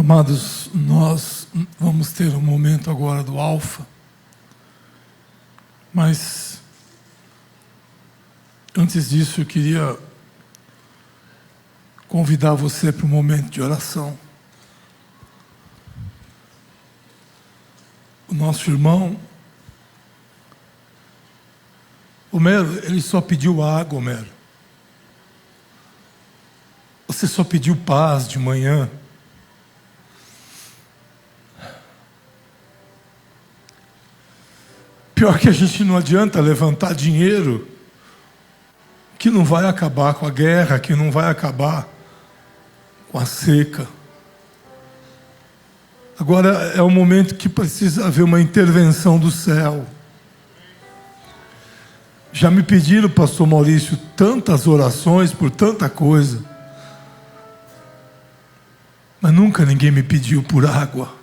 Amados, nós vamos ter um momento agora do Alfa, mas antes disso eu queria convidar você para um momento de oração. O nosso irmão Homero, ele só pediu água, Homero. Você só pediu paz de manhã. Pior que a gente não adianta levantar dinheiro que não vai acabar com a guerra, que não vai acabar com a seca. Agora é o momento que precisa haver uma intervenção do céu. Já me pediram, pastor Maurício, tantas orações por tanta coisa, mas nunca ninguém me pediu por água.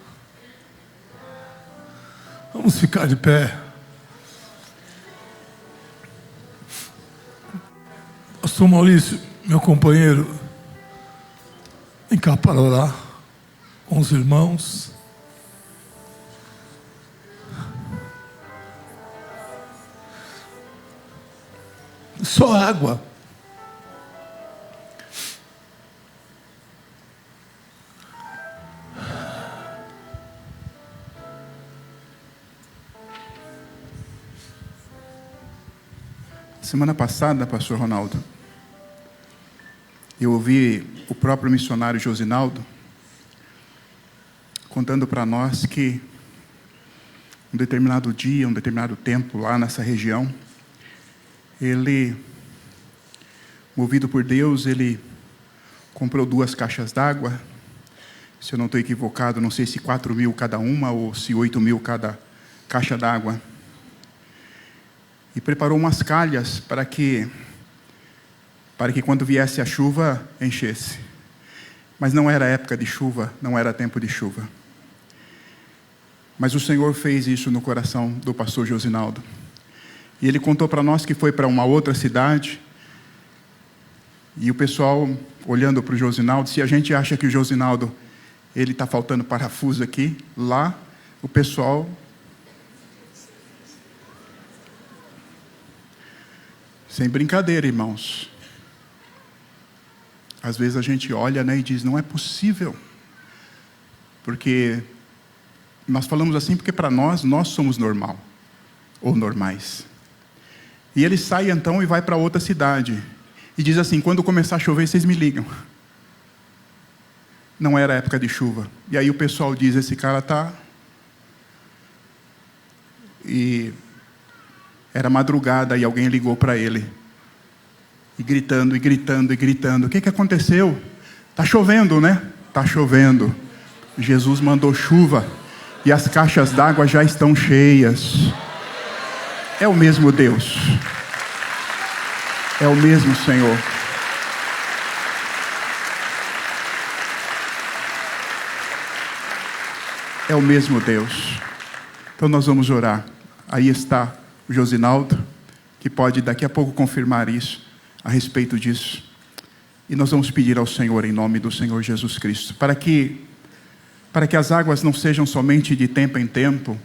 Vamos ficar de pé. Pastor Maurício, meu companheiro, vem cá para orar com os irmãos. Só água. Semana passada, pastor Ronaldo, eu ouvi o próprio missionário Josinaldo contando para nós que um determinado dia, um determinado tempo lá nessa região, ele, movido por Deus, ele comprou 2 caixas d'água. Se eu não estou equivocado, não sei se 4.000 cada uma ou se 8.000 cada caixa d'água. E preparou umas calhas para que quando viesse a chuva, enchesse. Mas não era época de chuva, não era tempo de chuva. Mas o Senhor fez isso no coração do pastor Josinaldo. E ele contou para nós que foi para uma outra cidade. E o pessoal, olhando para o Josinaldo, se a gente acha que o Josinaldo, ele está faltando parafuso aqui, lá o pessoal... Sem brincadeira, irmãos. Às vezes a gente olha, e diz, não é possível. Porque nós falamos assim porque para nós somos normal. Ou normais. E ele sai então e vai para outra cidade. E diz assim, quando começar a chover, vocês me ligam. Não era época de chuva. E aí o pessoal diz, esse cara está... E era madrugada e alguém ligou para ele. E gritando, e gritando, e gritando. O que aconteceu? Está chovendo, né? Está chovendo. Jesus mandou chuva. E as caixas d'água já estão cheias. É o mesmo Deus. É o mesmo Senhor. É o mesmo Deus. Então nós vamos orar. Aí está o Josinaldo, que pode daqui a pouco confirmar isso, a respeito disso. E nós vamos pedir ao Senhor, em nome do Senhor Jesus Cristo, para que as águas não sejam somente de tempo em tempo,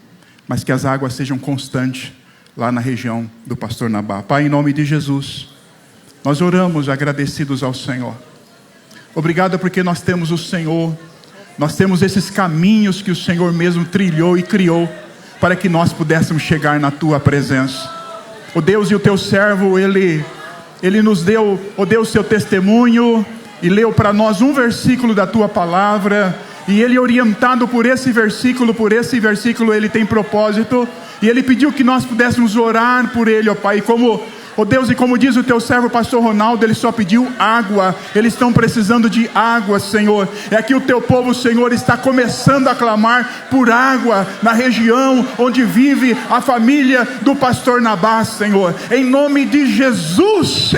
mas que as águas sejam constantes lá na região do pastor Nabá. Pai, em nome de Jesus, nós oramos agradecidos ao Senhor. Obrigado porque nós temos o Senhor, nós temos esses caminhos que o Senhor mesmo trilhou e criou, para que nós pudéssemos chegar na Tua presença. O Deus e o Teu servo, Ele nos deu, ó Deus, Seu testemunho, e leu para nós um versículo da Tua palavra, e Ele, orientado por esse versículo, Ele tem propósito, e Ele pediu que nós pudéssemos orar por Ele, ó Pai, ó Deus, e como diz o Teu servo, pastor Ronaldo, ele só pediu água. Eles estão precisando de água, Senhor. É que o Teu povo, Senhor, está começando a clamar por água na região onde vive a família do pastor Nabá, Senhor. Em nome de Jesus,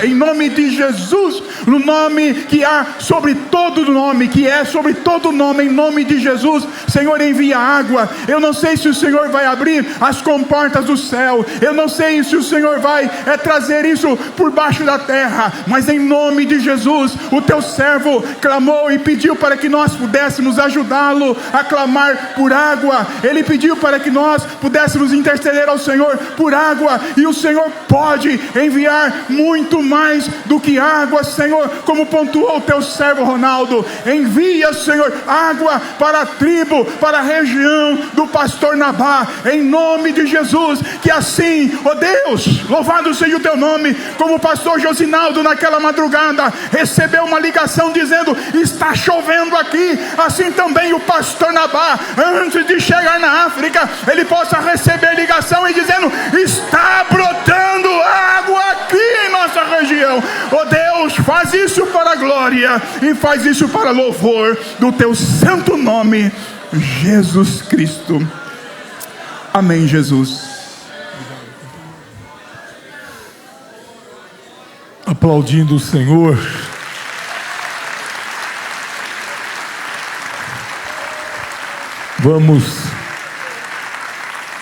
no nome que há sobre todo nome, que é sobre todo nome, em nome de Jesus, Senhor, envia água. Eu não sei se o Senhor vai abrir as comportas do céu. Eu não sei se o Senhor vai trazer fazer isso por baixo da terra, mas em nome de Jesus, o teu servo clamou e pediu para que nós pudéssemos ajudá-lo a clamar por água. Ele pediu para que nós pudéssemos interceder ao Senhor por água, e o Senhor pode enviar muito mais do que água, Senhor, como pontuou o teu servo Ronaldo. Envia, Senhor, água para a tribo, para a região do pastor Nabá, em nome de Jesus. Que assim, ó Deus, louvado seja o teu nome, como o pastor Josinaldo naquela madrugada recebeu uma ligação dizendo: está chovendo aqui, assim também o pastor Nabá, antes de chegar na África, ele possa receber ligação e dizendo: está brotando água aqui em nossa região. Ó Deus, faz isso para a glória e faz isso para louvor do teu santo nome, Jesus Cristo. Amém, Jesus. Aplaudindo o Senhor. Vamos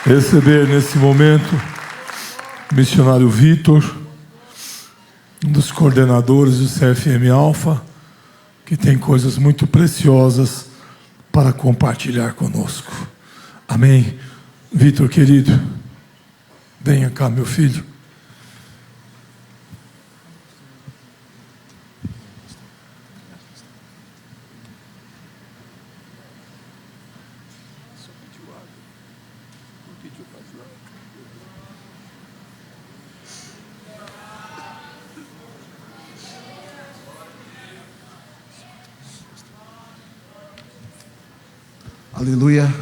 receber nesse momento o missionário Vitor, um dos coordenadores do CFM Alfa, que tem coisas muito preciosas para compartilhar conosco. Amém. Vitor, querido, venha cá, meu filho. Aleluia,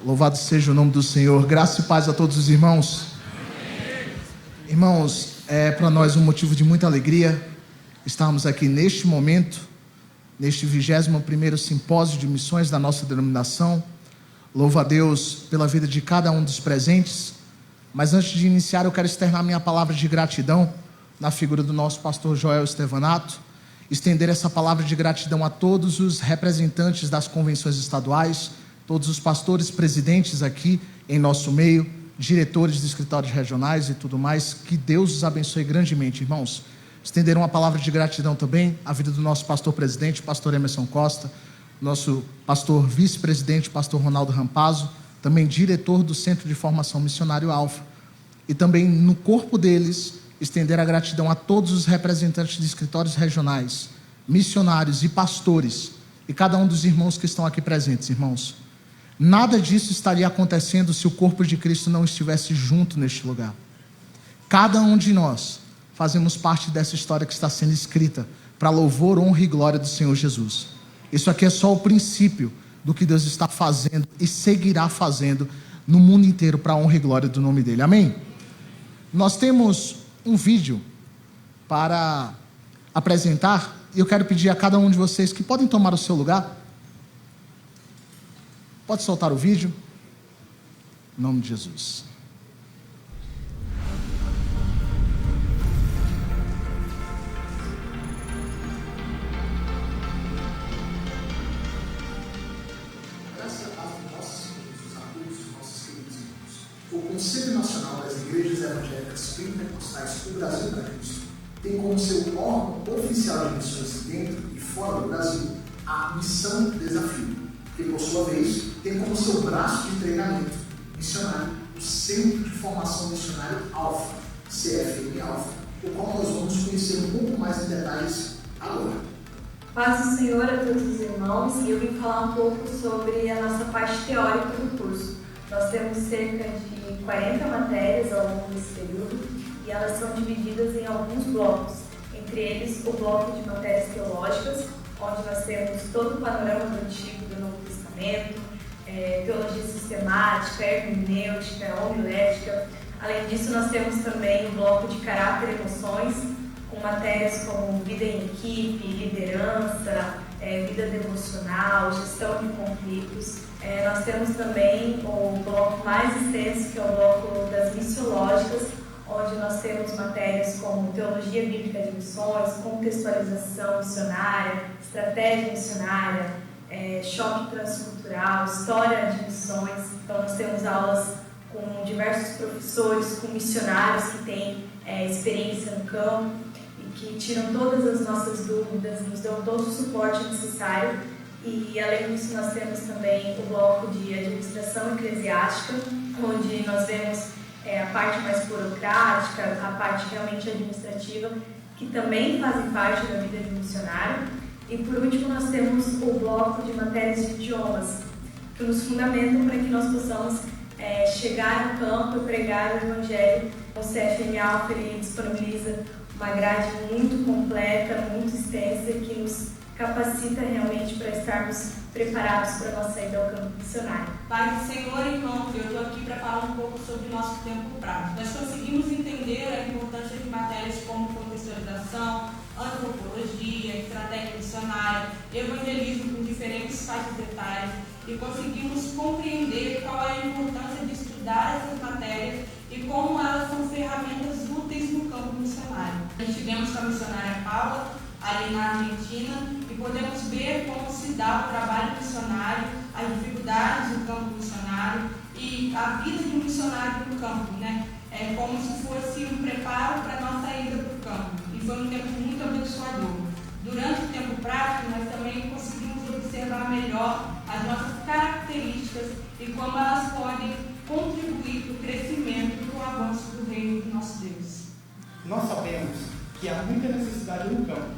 louvado seja o nome do Senhor. Graça e paz a todos os irmãos. Amém. Irmãos, é para nós um motivo de muita alegria estarmos aqui neste momento, neste 21º simpósio de missões da nossa denominação. Louvo a Deus pela vida de cada um dos presentes, mas antes de iniciar eu quero externar minha palavra de gratidão na figura do nosso pastor Joel Estevanato, estender essa palavra de gratidão a todos os representantes das convenções estaduais, todos os pastores presidentes aqui em nosso meio, diretores de escritórios regionais e tudo mais. Que Deus os abençoe grandemente, irmãos. Estender uma palavra de gratidão também à vida do nosso pastor presidente, pastor Emerson Costa, nosso pastor vice-presidente, pastor Ronaldo Rampazzo, também diretor do Centro de Formação Missionário Alfa, e também no corpo deles estender a gratidão a todos os representantes de escritórios regionais, missionários e pastores, e cada um dos irmãos que estão aqui presentes. Irmãos, nada disso estaria acontecendo se o corpo de Cristo não estivesse junto neste lugar. Cada um de nós fazemos parte dessa história que está sendo escrita para louvor, honra e glória do Senhor Jesus. Isso aqui é só o princípio do que Deus está fazendo e seguirá fazendo no mundo inteiro para a honra e glória do nome dele. Amém? Nós temos um vídeo para apresentar, e eu quero pedir a cada um de vocês que podem tomar o seu lugar. Pode soltar o vídeo. Em nome de Jesus. Graças a nossos queridos irmãos, o Conselho Nacional das Igrejas Evangélicas Pentecostais do Brasil para Cristo tem como seu órgão oficial de missões dentro e fora do Brasil a Missão Desafio, que por sua vez tem como seu braço de treinamento missionário o Centro de Formação Missionário Alfa, CFM Alfa, o qual nós vamos conhecer um pouco mais em detalhes agora. Paz do Senhor a todos os irmãos, e eu vim falar um pouco sobre a nossa parte teórica do curso. Nós temos cerca de 40 matérias ao longo desse período, e elas são divididas em alguns blocos, entre eles o bloco de matérias teológicas, onde nós temos todo o panorama do Antigo e do Novo Testamento, teologia sistemática, hermenêutica, homilética. Além disso, nós temos também o bloco de caráter e emoções, com matérias como vida em equipe, liderança, vida devocional, gestão de conflitos. Nós temos também o bloco mais extenso, que é o bloco das missiológicas, onde nós temos matérias como teologia bíblica de missões, contextualização missionária, estratégia missionária, choque transcultural, história de missões. Então nós temos aulas com diversos professores, com missionários que têm experiência no campo e que tiram todas as nossas dúvidas, nos dão todo o suporte necessário. E além disso, nós temos também o bloco de administração eclesiástica, onde nós vemos a parte mais burocrática, a parte realmente administrativa, que também fazem parte da vida de missionário. E por último, nós temos o bloco de matérias de idiomas, que nos fundamentam para que nós possamos chegar no campo e pregar o Evangelho. O CFM Alpha disponibiliza uma grade muito completa, muito extensa, que nos capacita realmente para estarmos preparados para a nossa ida ao campo missionário. Pai do Senhor, irmãos, eu estou aqui para falar um pouco sobre o nosso tempo prático. Nós conseguimos entender a importância de matérias como contextualização, antropologia, estratégia missionária, evangelismo com diferentes faixas etárias, e conseguimos compreender qual é a importância de estudar essas matérias e como elas são ferramentas úteis no campo missionário. Estivemos com a missionária Paula, ali na Argentina, e podemos ver como se dá o trabalho missionário, as dificuldades do campo missionário e a vida de um missionário no campo, né? É como se fosse um preparo para a nossa ida para o campo. E foi um tempo muito abençoador. Durante o tempo prático, nós também conseguimos observar melhor as nossas características e como elas podem contribuir para o crescimento e para o avanço do reino do nosso Deus. Nós sabemos que há muita necessidade no campo,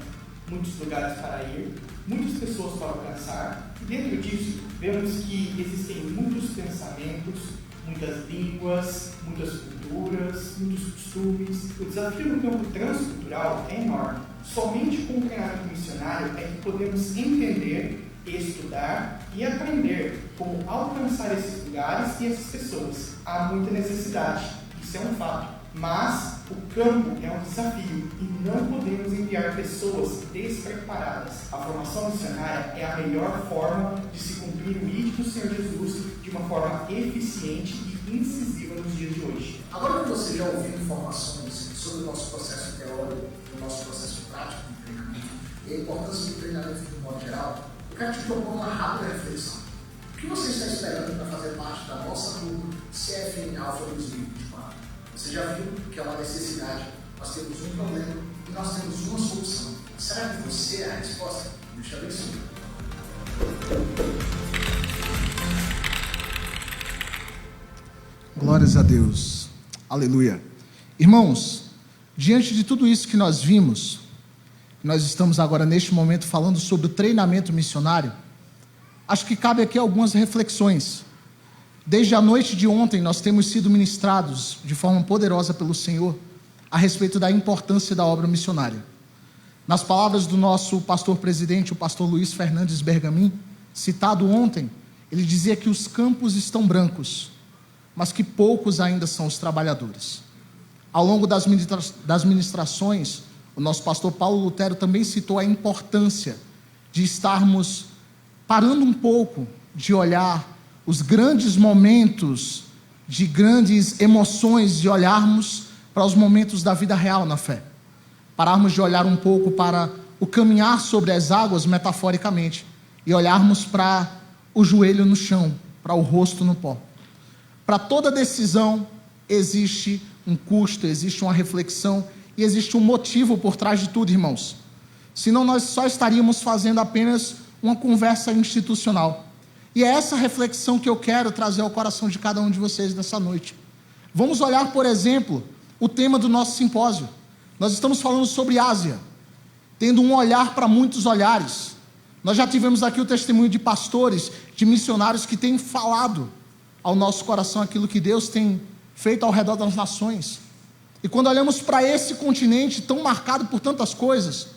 muitos lugares para ir, muitas pessoas para alcançar, e dentro disso vemos que existem muitos pensamentos, muitas línguas, muitas culturas, muitos costumes. O desafio no campo transcultural é enorme. Somente com o treinamento missionário é que podemos entender, estudar e aprender como alcançar esses lugares e essas pessoas. Há muita necessidade, isso é um fato. Mas o campo é um desafio e não podemos enviar pessoas despreparadas. A formação missionária é a melhor forma de se cumprir o ídolo do Senhor Jesus de uma forma eficiente e incisiva nos dias de hoje. Agora que você já ouviu informações sobre o nosso processo teórico, o nosso processo prático de treinamento e a importância do treinamento de modo geral, eu quero te propor uma rápida reflexão. O que você está esperando para fazer parte da nossa turma CFM Alpha 2024? Você já viu que é uma necessidade, nós temos um problema e nós temos uma solução. Será que você é a resposta? Deus te abençoe. Glórias a Deus. Aleluia. Irmãos, diante de tudo isso que nós vimos, nós estamos agora neste momento falando sobre o treinamento missionário, acho que cabe aqui algumas reflexões. Desde a noite de ontem nós temos sido ministrados de forma poderosa pelo Senhor a respeito da importância da obra missionária. Nas palavras do nosso pastor presidente, o pastor Luiz Fernandes Bergamin, citado ontem, ele dizia que os campos estão brancos, mas que poucos ainda são os trabalhadores. Ao longo das ministrações, o nosso pastor Paulo Lutero também citou a importância de estarmos parando um pouco de olhar os grandes momentos, de grandes emoções, de olharmos para os momentos da vida real na fé. Pararmos de olhar um pouco para o caminhar sobre as águas, metaforicamente, e olharmos para o joelho no chão, para o rosto no pó. Para toda decisão existe um custo, existe uma reflexão e existe um motivo por trás de tudo, irmãos. Senão nós só estaríamos fazendo apenas uma conversa institucional. E é essa reflexão que eu quero trazer ao coração de cada um de vocês nessa noite. Vamos olhar, por exemplo, o tema do nosso simpósio. Nós estamos falando sobre Ásia, tendo um olhar para muitos olhares. Nós já tivemos aqui o testemunho de pastores, de missionários que têm falado ao nosso coração aquilo que Deus tem feito ao redor das nações. E quando olhamos para esse continente tão marcado por tantas coisas,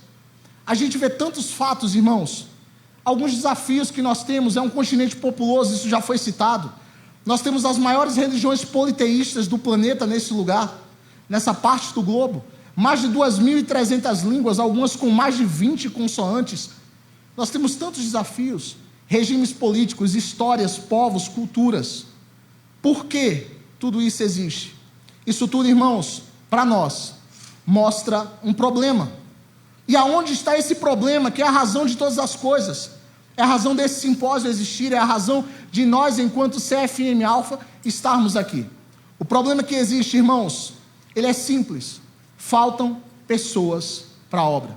a gente vê tantos fatos, irmãos. Alguns desafios que nós temos, é um continente populoso, isso já foi citado. Nós temos as maiores religiões politeístas do planeta nesse lugar, nessa parte do globo. Mais de 2.300 línguas, algumas com mais de 20 consoantes. Nós temos tantos desafios, regimes políticos, histórias, povos, culturas. Por que tudo isso existe? Isso tudo, irmãos, para nós, mostra um problema. E aonde está esse problema, que é a razão de todas as coisas? É a razão desse simpósio existir, é a razão de nós, enquanto CFM Alpha, estarmos aqui. O problema que existe, irmãos, ele é simples. Faltam pessoas para a obra.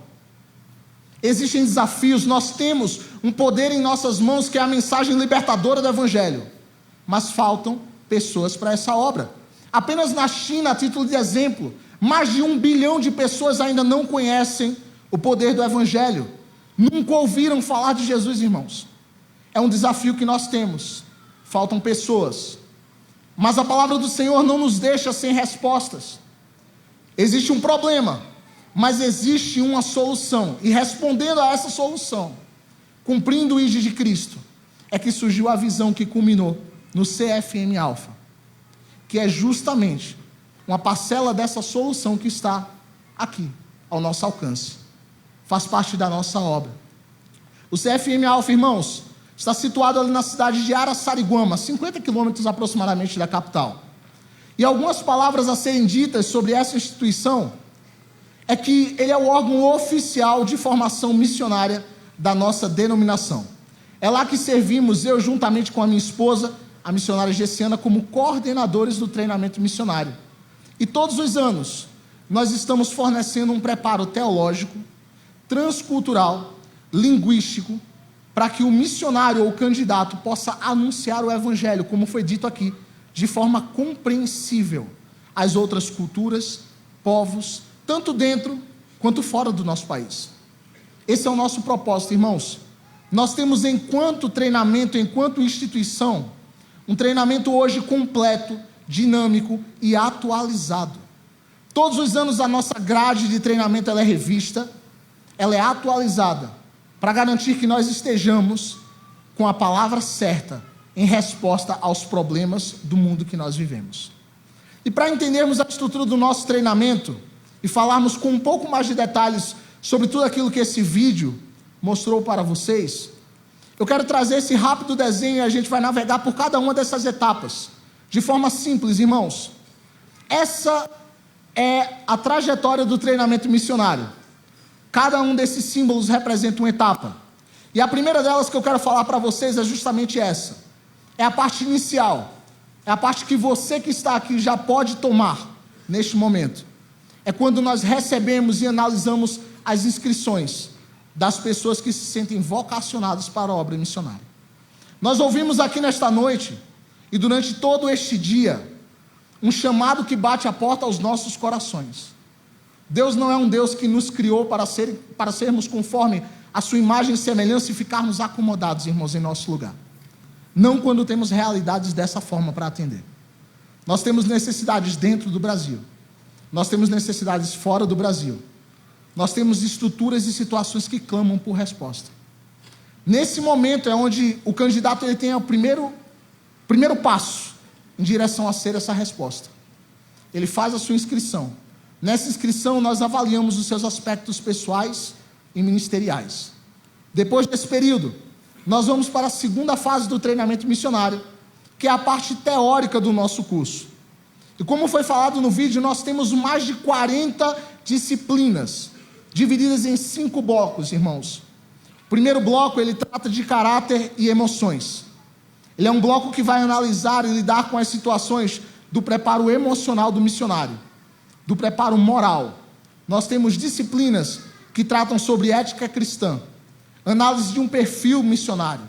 Existem desafios, nós temos um poder em nossas mãos que é a mensagem libertadora do Evangelho. Mas faltam pessoas para essa obra. Apenas na China, a título de exemplo, mais de 1 bilhão de pessoas ainda não conhecem o poder do Evangelho. Nunca ouviram falar de Jesus, irmãos. É um desafio que nós temos. Faltam pessoas. Mas a palavra do Senhor não nos deixa sem respostas. Existe um problema, mas existe uma solução. E respondendo a essa solução, cumprindo o ID de Cristo, é que surgiu a visão que culminou no CFM Alpha, que é justamente uma parcela dessa solução que está aqui, ao nosso alcance. Faz parte da nossa obra. O CFM Alpha, irmãos, está situado ali na cidade de Araçariguama, 50 quilômetros aproximadamente da capital. E algumas palavras a serem ditas sobre essa instituição é que ele é o órgão oficial de formação missionária da nossa denominação. É lá que servimos, eu juntamente com a minha esposa, a missionária Gessiana, como coordenadores do treinamento missionário. E todos os anos, nós estamos fornecendo um preparo teológico, transcultural, linguístico, para que o missionário ou o candidato possa anunciar o Evangelho, como foi dito aqui, de forma compreensível às outras culturas, povos, tanto dentro quanto fora do nosso país. Esse é o nosso propósito, irmãos. Nós temos, enquanto treinamento, enquanto instituição, um treinamento hoje completo, dinâmico e atualizado. Todos os anos a nossa grade de treinamento ela é revista, ela é atualizada, para garantir que nós estejamos com a palavra certa em resposta aos problemas do mundo que nós vivemos. E para entendermos a estrutura do nosso treinamento e falarmos com um pouco mais de detalhes sobre tudo aquilo que esse vídeo mostrou para vocês, eu quero trazer esse rápido desenho e a gente vai navegar por cada uma dessas etapas, de forma simples, irmãos. Essa é a trajetória do treinamento missionário. Cada um desses símbolos representa uma etapa. E a primeira delas que eu quero falar para vocês é justamente essa. É a parte inicial. É a parte que você que está aqui já pode tomar neste momento. É quando nós recebemos e analisamos as inscrições das pessoas que se sentem vocacionadas para a obra missionária. Nós ouvimos aqui nesta noite e durante todo este dia um chamado que bate a porta aos nossos corações. Deus não é um Deus que nos criou para sermos conforme a sua imagem e semelhança e ficarmos acomodados, irmãos, em nosso lugar. Não quando temos realidades dessa forma para atender. Nós temos necessidades dentro do Brasil. Nós temos necessidades fora do Brasil. Nós temos estruturas e situações que clamam por resposta. Nesse momento é onde o candidato ele tem o primeiro passo em direção a ser essa resposta. Ele faz a sua inscrição. Nessa inscrição nós avaliamos os seus aspectos pessoais e ministeriais. Depois desse período, nós vamos para a segunda fase do treinamento missionário, que é a parte teórica do nosso curso. E como foi falado no vídeo, nós temos mais de 40 disciplinas, divididas em 5 blocos, irmãos. O primeiro bloco, ele trata de caráter e emoções. Ele é um bloco que vai analisar e lidar com as situações do preparo emocional do missionário, do preparo moral. Nós temos disciplinas que tratam sobre ética cristã, análise de um perfil missionário.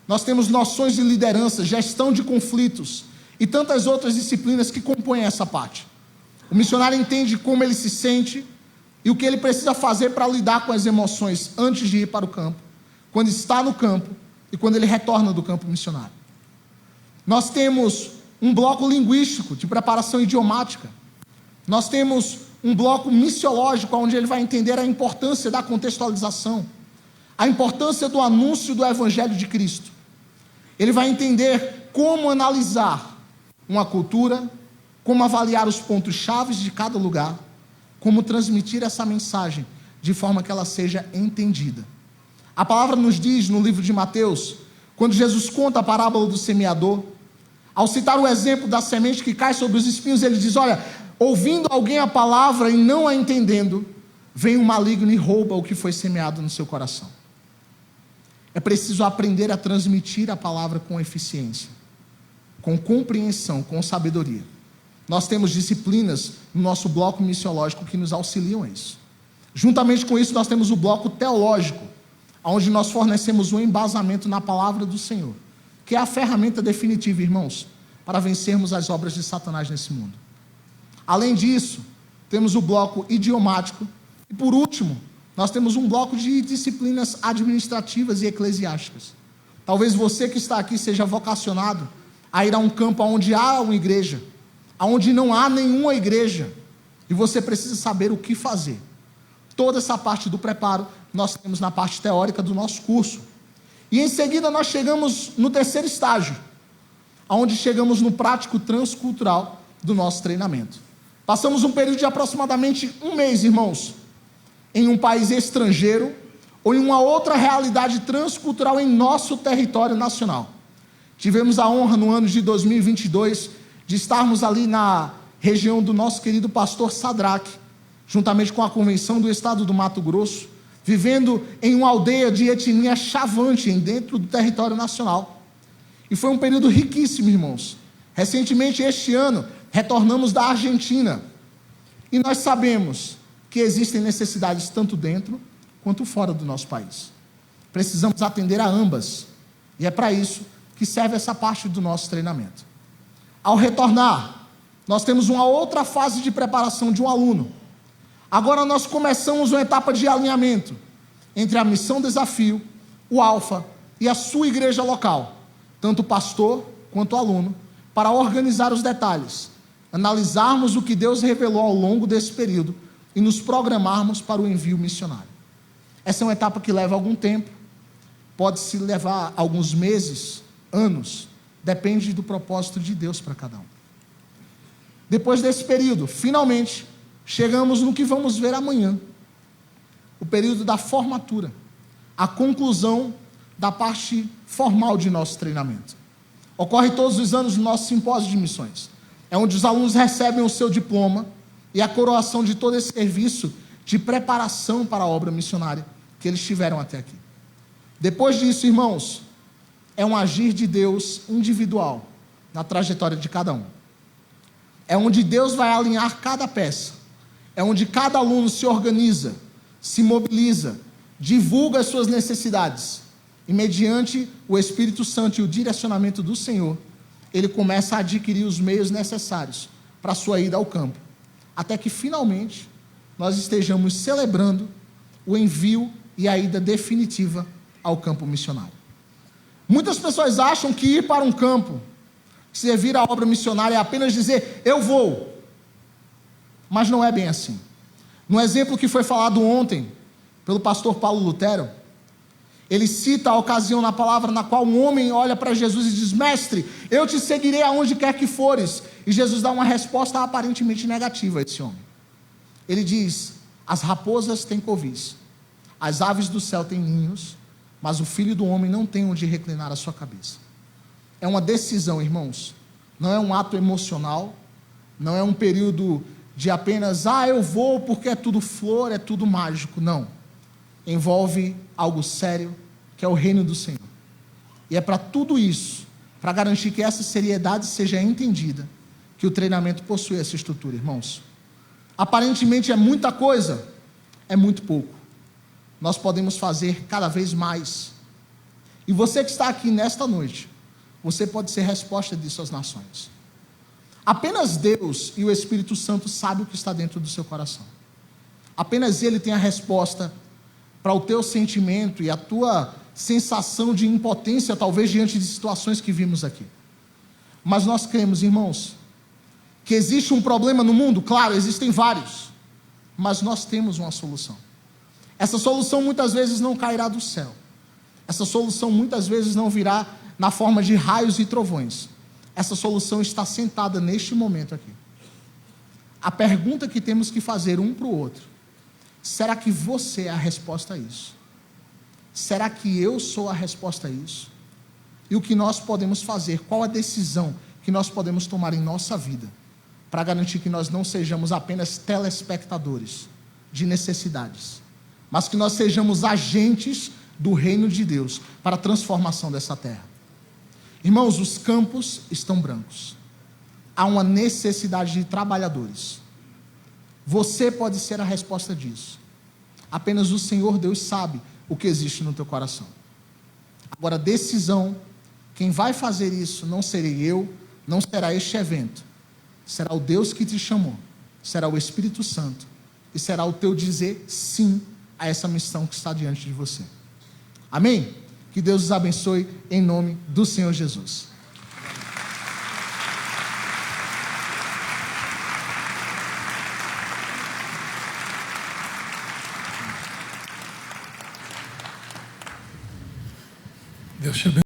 Nós temos noções de liderança, gestão de conflitos e tantas outras disciplinas que compõem essa parte. O missionário entende como ele se sente e o que ele precisa fazer para lidar com as emoções antes de ir para o campo, quando está no campo e quando ele retorna do campo missionário. Nós temos um bloco linguístico de preparação idiomática. Nós temos um bloco missiológico, onde ele vai entender a importância da contextualização, a importância do anúncio do Evangelho de Cristo. Ele vai entender como analisar uma cultura, como avaliar os pontos-chave de cada lugar, como transmitir essa mensagem de forma que ela seja entendida. A palavra nos diz no livro de Mateus, quando Jesus conta a parábola do semeador, ao citar o exemplo da semente que cai sobre os espinhos, ele diz, olha, ouvindo alguém a palavra e não a entendendo, vem o maligno e rouba o que foi semeado no seu coração. É preciso aprender a transmitir a palavra com eficiência, com compreensão, com sabedoria. nós temos disciplinas no nosso bloco missiológico que nos auxiliam a isso. Juntamente com isso, nós temos o bloco teológico, onde nós fornecemos um embasamento na palavra do Senhor, que é a ferramenta definitiva, irmãos, para vencermos as obras de Satanás nesse mundo. Além disso, temos o bloco idiomático e, por último, nós temos um bloco de disciplinas administrativas e eclesiásticas. Talvez você que está aqui seja vocacionado a ir a um campo onde há uma igreja, onde não há nenhuma igreja, e você precisa saber o que fazer. Toda essa parte do preparo nós temos na parte teórica do nosso curso. E em seguida nós chegamos no terceiro estágio, onde chegamos no prático transcultural do nosso treinamento. Passamos um período de aproximadamente 1 mês, irmãos, em um país estrangeiro ou em uma outra realidade transcultural em nosso território nacional. Tivemos a honra no ano de 2022 de estarmos ali na região do nosso querido pastor Sadraque, juntamente com a convenção do estado do Mato Grosso, vivendo em uma aldeia de etnia chavante dentro do território nacional. E foi um período riquíssimo, irmãos. Recentemente, este ano, retornamos da Argentina. E nós sabemos que existem necessidades tanto dentro quanto fora do nosso país. Precisamos atender a ambas. E é para isso que serve essa parte do nosso treinamento. Ao retornar, nós temos uma outra fase de preparação de um aluno. Agora nós começamos uma etapa de alinhamento entre a missão desafio, o Alfa e a sua igreja local, tanto o pastor quanto o aluno, para organizar os detalhes, analisarmos o que Deus revelou ao longo desse período e nos programarmos para o envio missionário. Essa é uma etapa que leva algum tempo, pode-se levar alguns meses, anos, depende do propósito de Deus para cada um. Depois desse período, finalmente, chegamos no que vamos ver amanhã, o período da formatura, a conclusão da parte formal de nosso treinamento. Ocorre todos os anos no nosso simpósio de missões, é onde os alunos recebem o seu diploma e a coroação de todo esse serviço de preparação para a obra missionária que eles tiveram até aqui. Depois disso, irmãos, é um agir de Deus individual na trajetória de cada um. É onde Deus vai alinhar cada peça. É onde cada aluno se organiza, se mobiliza, divulga as suas necessidades. E mediante o Espírito Santo e o direcionamento do Senhor, ele começa a adquirir os meios necessários para a sua ida ao campo. Até que finalmente nós estejamos celebrando o envio e a ida definitiva ao campo missionário. Muitas pessoas acham que ir para um campo, servir a obra missionária é apenas dizer, eu vou. Mas não é bem assim. No exemplo que foi falado ontem pelo pastor Paulo Lutero, ele cita a ocasião na palavra na qual um homem olha para Jesus e diz, mestre, eu te seguirei aonde quer que fores. E Jesus dá uma resposta aparentemente negativa a esse homem. Ele diz, as raposas têm covis, as aves do céu têm ninhos, mas o filho do homem não tem onde reclinar a sua cabeça. É uma decisão, irmãos. Não é um ato emocional, não é um período de apenas, eu vou porque é tudo flor, é tudo mágico. Não. Envolve algo sério, que é o reino do Senhor. E é para tudo isso, para garantir que essa seriedade seja entendida, que o treinamento possui essa estrutura, irmãos. Aparentemente é muita coisa, é muito pouco. Nós podemos fazer cada vez mais. E você que está aqui nesta noite, você pode ser resposta disso às nações. Apenas Deus e o Espírito Santo sabem o que está dentro do seu coração. Apenas Ele tem a resposta para o teu sentimento e a tua sensação de impotência, talvez diante de situações que vimos aqui. Mas nós cremos, irmãos, que existe um problema no mundo. Claro, existem vários, mas nós temos uma solução. Essa solução muitas vezes não cairá do céu. Essa solução muitas vezes não virá na forma de raios e trovões. Essa solução está sentada neste momento aqui. A pergunta que temos que fazer um para o outro: será que você é a resposta a isso? Será que eu sou a resposta a isso? E o que nós podemos fazer? Qual a decisão que nós podemos tomar em nossa vida para garantir que nós não sejamos apenas telespectadores de necessidades, mas que nós sejamos agentes do reino de Deus para a transformação dessa terra? Irmãos, os campos estão brancos. há uma necessidade de trabalhadores. Você pode ser a resposta disso. Apenas o Senhor Deus sabe o que existe no teu coração. Agora, decisão, quem vai fazer isso não serei eu, não será este evento. Será o Deus que te chamou, será o Espírito Santo, e será o teu dizer sim a essa missão que está diante de você. Amém? Que Deus os abençoe em nome do Senhor Jesus. Deus te abençoe.